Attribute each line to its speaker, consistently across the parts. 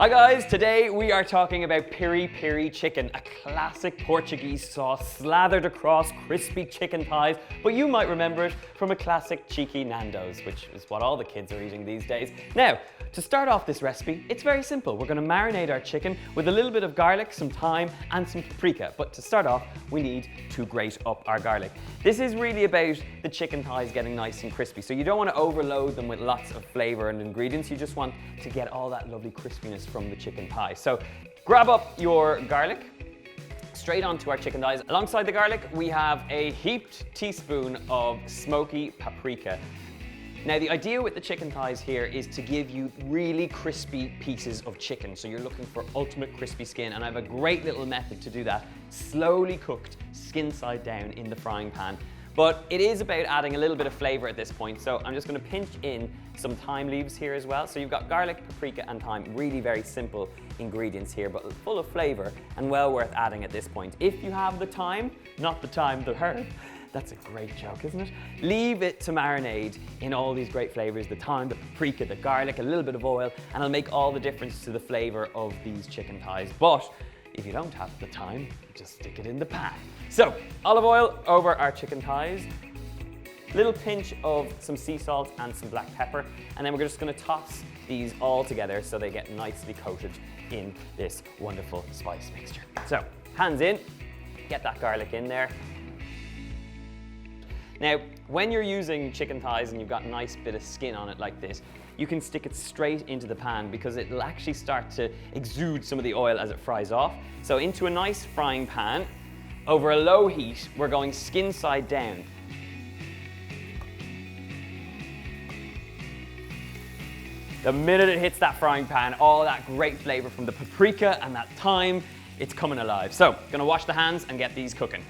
Speaker 1: Hi guys, today we are talking about Piri Piri chicken, a classic Portuguese sauce slathered across crispy chicken thighs, but you might remember it from a classic cheeky Nando's, which is what all the kids are eating these days. Now, to start off this recipe, it's very simple. We're going to marinate our chicken with a little bit of garlic, some thyme and some paprika, but to start off we need to grate up our garlic. This is really about the chicken thighs getting nice and crispy, so you don't want to overload them with lots of flavour and ingredients, you just want to get all that lovely crispiness from the chicken thigh. So grab up your garlic, straight onto our chicken thighs. Alongside the garlic, we have a heaped teaspoon of smoky paprika. Now the idea with the chicken thighs here is to give you really crispy pieces of chicken. So you're looking for ultimate crispy skin, and I have a great little method to do that. Slowly cooked, skin side down in the frying pan. But it is about adding a little bit of flavor at this point, so I'm just going to pinch in some thyme leaves here as well. So you've got garlic, paprika and thyme, really very simple ingredients here, but full of flavor and well worth adding at this point. If you have the time, not the time, the herb, that's a great joke, isn't it? Leave it to marinate in all these great flavors, the thyme, the paprika, the garlic, a little bit of oil, and it'll make all the difference to the flavor of these chicken thighs. But if you don't have the time, just stick it in the pan. So, olive oil over our chicken thighs, little pinch of some sea salt and some black pepper, and then we're just going to toss these all together so they get nicely coated in this wonderful spice mixture. So, hands in, get that garlic in there. Now, when you're using chicken thighs and you've got a nice bit of skin on it like this, you can stick it straight into the pan because it'll actually start to exude some of the oil as it fries off. So into a nice frying pan, over a low heat, we're going skin side down. The minute it hits that frying pan, all that great flavor from the paprika and that thyme, it's coming alive. So, gonna wash the hands and get these cooking.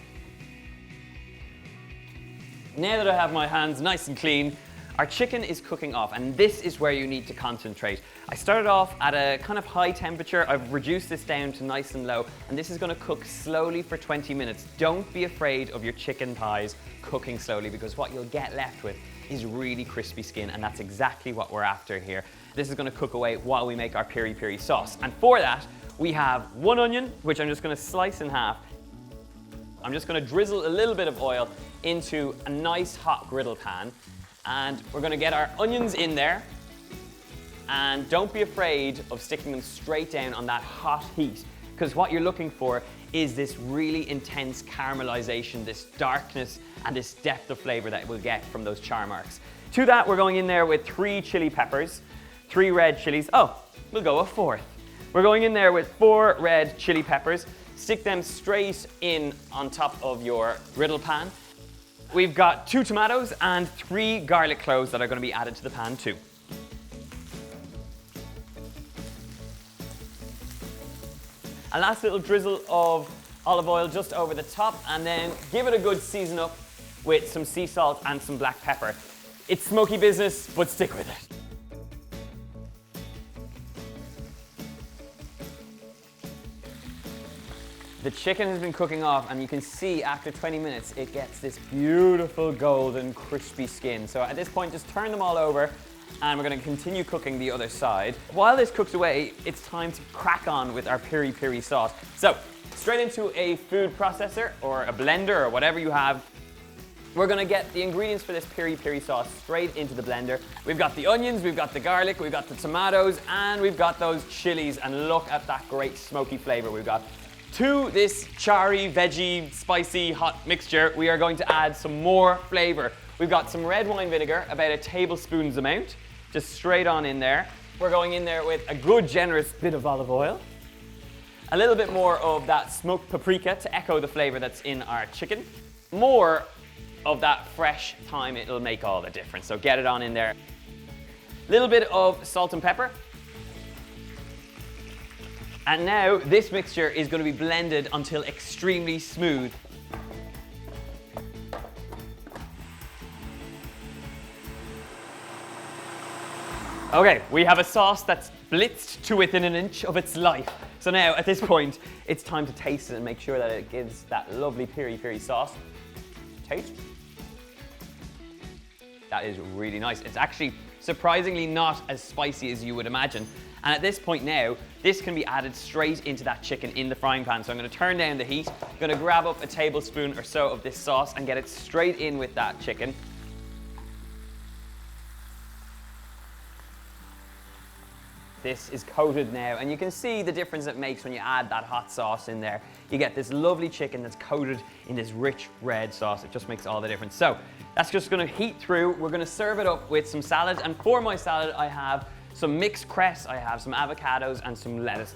Speaker 1: Now that I have my hands nice and clean, our chicken is cooking off, and this is where you need to concentrate. I started off at a kind of high temperature. I've reduced this down to nice and low, and this is going to cook slowly for 20 minutes. Don't be afraid of your chicken thighs cooking slowly, because what you'll get left with is really crispy skin, and that's exactly what we're after here. This is going to cook away while we make our piri piri sauce. And for that, we have one onion, which I'm just going to slice in half. I'm just going to drizzle a little bit of oil into a nice hot griddle pan. And we're going to get our onions in there, and don't be afraid of sticking them straight down on that hot heat, because what you're looking for is this really intense caramelization, this darkness and this depth of flavor that we'll get from those char marks. To that, we're going in there with 3 chili peppers, 3 red chilies. Oh, we'll go a 4th. We're going in there with 4 red chili peppers. Stick them straight in on top of your griddle pan. We've got 2 tomatoes and 3 garlic cloves that are going to be added to the pan too. A last little drizzle of olive oil just over the top, and then give it a good season up with some sea salt and some black pepper. It's smoky business, but stick with it. The chicken has been cooking off, and you can see after 20 minutes it gets this beautiful golden crispy skin. So at this point, just turn them all over, and we're going to continue cooking the other side. While this cooks away, it's time to crack on with our piri piri sauce. So straight into a food processor or a blender or whatever you have. We're going to get the ingredients for this piri piri sauce straight into the blender. We've got the onions, we've got the garlic, we've got the tomatoes, and we've got those chilies, and look at that great smoky flavor we've got. To this charry, veggie, spicy, hot mixture, we are going to add some more flavor. We've got some red wine vinegar, about a tablespoon's amount, just straight on in there. We're going in there with a good generous bit of olive oil, a little bit more of that smoked paprika to echo the flavor that's in our chicken, more of that fresh thyme. It'll make all the difference, so get it on in there. A little bit of salt and pepper. And now this mixture is going to be blended until extremely smooth. Okay, we have a sauce that's blitzed to within an inch of its life. So now at this point, it's time to taste it and make sure that it gives that lovely piri piri sauce. Taste. That is really nice. It's actually surprisingly not as spicy as you would imagine. And at this point now, this can be added straight into that chicken in the frying pan. So I'm going to turn down the heat, I'm going to grab up a tablespoon or so of this sauce and get it straight in with that chicken. This is coated now, and you can see the difference it makes when you add that hot sauce in there. You get this lovely chicken that's coated in this rich red sauce. It just makes all the difference. So that's just going to heat through. We're going to serve it up with some salad, and for my salad I have some mixed cress, I have some avocados and some lettuce.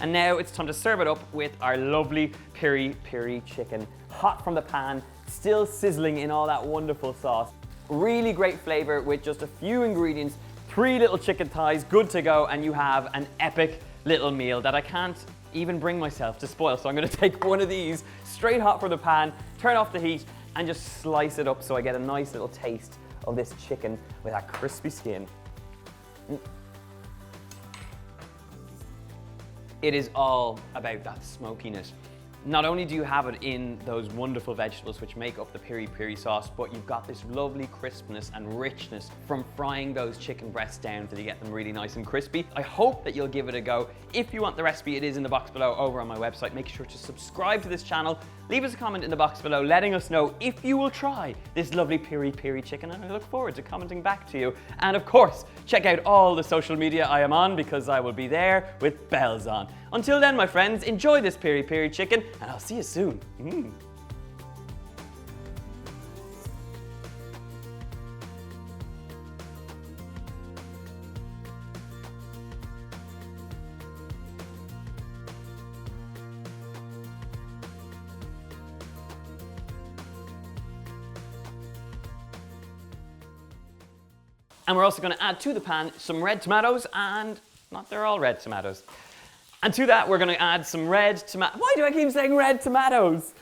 Speaker 1: And now it's time to serve it up with our lovely Piri Piri chicken. Hot from the pan, still sizzling in all that wonderful sauce. Really great flavor with just a few ingredients, 3 little chicken thighs, good to go, and you have an epic little meal that I can't even bring myself to spoil. So I'm going to take one of these straight hot from the pan, turn off the heat, and just slice it up so I get a nice little taste of this chicken with that crispy skin. It is all about that smokiness. Not only do you have it in those wonderful vegetables which make up the Piri Piri sauce, but you've got this lovely crispness and richness from frying those chicken breasts down till you get them really nice and crispy. I hope that you'll give it a go. If you want the recipe, it is in the box below over on my website. Make sure to subscribe to this channel. Leave us a comment in the box below letting us know if you will try this lovely Piri Piri chicken, and I look forward to commenting back to you. And of course, check out all the social media I am on because I will be there with bells on. Until then, my friends, enjoy this Piri Piri chicken, and I'll see you soon. And we're also going to add to the pan some red tomatoes, and not they're all red tomatoes. And to that, we're going to add some red tomato. Why do I keep saying red tomatoes?